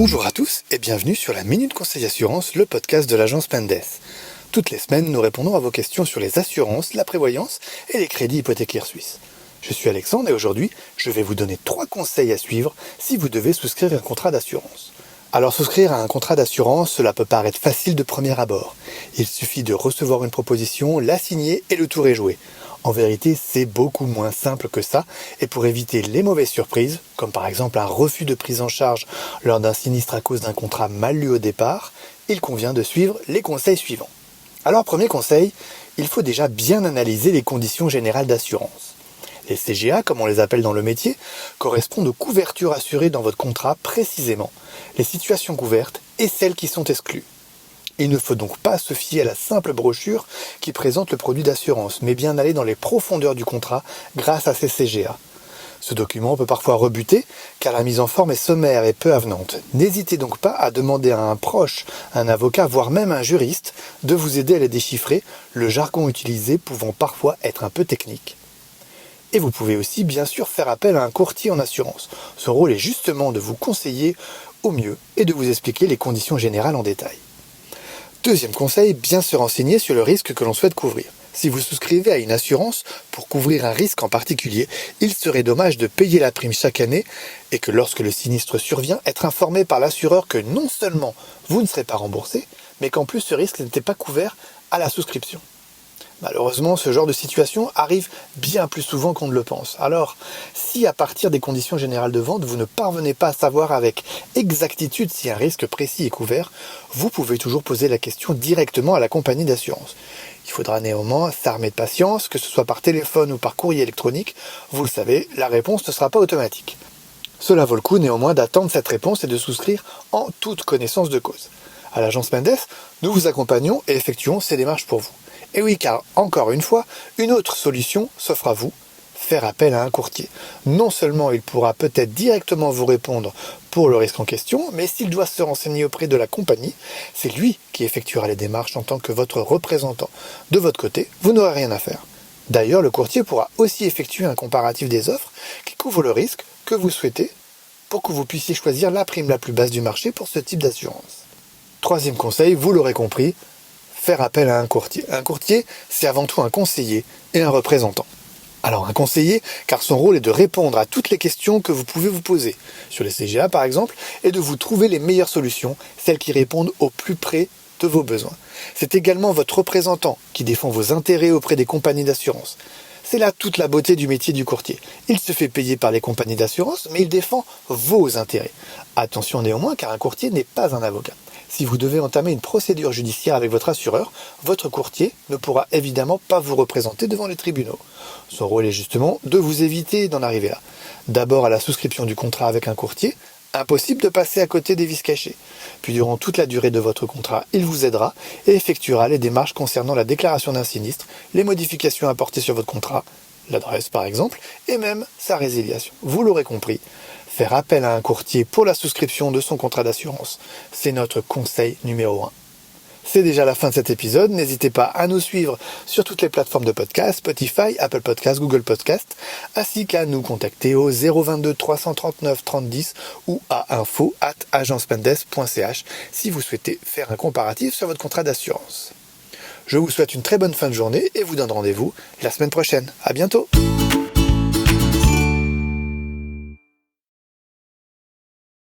Bonjour à tous et bienvenue sur la Minute Conseil Assurance, le podcast de l'agence Mendes. Toutes les semaines, nous répondons à vos questions sur les assurances, la prévoyance et les crédits hypothécaires suisses. Je suis Alexandre et aujourd'hui, je vais vous donner 3 conseils à suivre si vous devez souscrire un contrat d'assurance. Alors souscrire à un contrat d'assurance, cela peut paraître facile de premier abord. Il suffit de recevoir une proposition, la signer et le tour est joué. En vérité, c'est beaucoup moins simple que ça, et pour éviter les mauvaises surprises, comme par exemple un refus de prise en charge lors d'un sinistre à cause d'un contrat mal lu au départ, il convient de suivre les conseils suivants. Alors, premier conseil, il faut déjà bien analyser les conditions générales d'assurance. Les CGA, comme on les appelle dans le métier, correspondent aux couvertures assurées dans votre contrat précisément, les situations couvertes et celles qui sont exclues. Il ne faut donc pas se fier à la simple brochure qui présente le produit d'assurance, mais bien aller dans les profondeurs du contrat grâce à ces CGA. Ce document peut parfois rebuter, car la mise en forme est sommaire et peu avenante. N'hésitez donc pas à demander à un proche, un avocat, voire même un juriste, de vous aider à les déchiffrer, le jargon utilisé pouvant parfois être un peu technique. Et vous pouvez aussi bien sûr faire appel à un courtier en assurance. Son rôle est justement de vous conseiller au mieux et de vous expliquer les conditions générales en détail. Deuxième conseil, bien se renseigner sur le risque que l'on souhaite couvrir. Si vous souscrivez à une assurance pour couvrir un risque en particulier, il serait dommage de payer la prime chaque année et que lorsque le sinistre survient, être informé par l'assureur que non seulement vous ne serez pas remboursé, mais qu'en plus ce risque n'était pas couvert à la souscription. Malheureusement, ce genre de situation arrive bien plus souvent qu'on ne le pense. Alors, si à partir des conditions générales de vente, vous ne parvenez pas à savoir avec exactitude si un risque précis est couvert, vous pouvez toujours poser la question directement à la compagnie d'assurance. Il faudra néanmoins s'armer de patience, que ce soit par téléphone ou par courrier électronique. Vous le savez, la réponse ne sera pas automatique. Cela vaut le coup néanmoins d'attendre cette réponse et de souscrire en toute connaissance de cause. À l'agence Mendes, nous vous accompagnons et effectuons ces démarches pour vous. Et oui, car encore une fois, une autre solution s'offre à vous, faire appel à un courtier. Non seulement il pourra peut-être directement vous répondre pour le risque en question, mais s'il doit se renseigner auprès de la compagnie, c'est lui qui effectuera les démarches en tant que votre représentant. De votre côté, vous n'aurez rien à faire. D'ailleurs, le courtier pourra aussi effectuer un comparatif des offres qui couvrent le risque que vous souhaitez pour que vous puissiez choisir la prime la plus basse du marché pour ce type d'assurance. Troisième conseil, vous l'aurez compris, faire appel à un courtier. Un courtier, c'est avant tout un conseiller et un représentant. Alors un conseiller, car son rôle est de répondre à toutes les questions que vous pouvez vous poser, sur les CGA par exemple, et de vous trouver les meilleures solutions, celles qui répondent au plus près de vos besoins. C'est également votre représentant qui défend vos intérêts auprès des compagnies d'assurance. C'est là toute la beauté du métier du courtier. Il se fait payer par les compagnies d'assurance, mais il défend vos intérêts. Attention néanmoins, car un courtier n'est pas un avocat. Si vous devez entamer une procédure judiciaire avec votre assureur, votre courtier ne pourra évidemment pas vous représenter devant les tribunaux. Son rôle est justement de vous éviter d'en arriver là. D'abord à la souscription du contrat avec un courtier, impossible de passer à côté des vices cachés. Puis durant toute la durée de votre contrat, il vous aidera et effectuera les démarches concernant la déclaration d'un sinistre, les modifications apportées sur votre contrat, l'adresse par exemple, et même sa résiliation. Vous l'aurez compris, faire appel à un courtier pour la souscription de son contrat d'assurance, c'est notre conseil numéro 1. C'est déjà la fin de cet épisode, n'hésitez pas à nous suivre sur toutes les plateformes de podcast, Spotify, Apple Podcast, Google Podcast, ainsi qu'à nous contacter au 022 339 30 10 ou à info@agencemendes.ch si vous souhaitez faire un comparatif sur votre contrat d'assurance. Je vous souhaite une très bonne fin de journée et vous donne rendez-vous la semaine prochaine. À bientôt!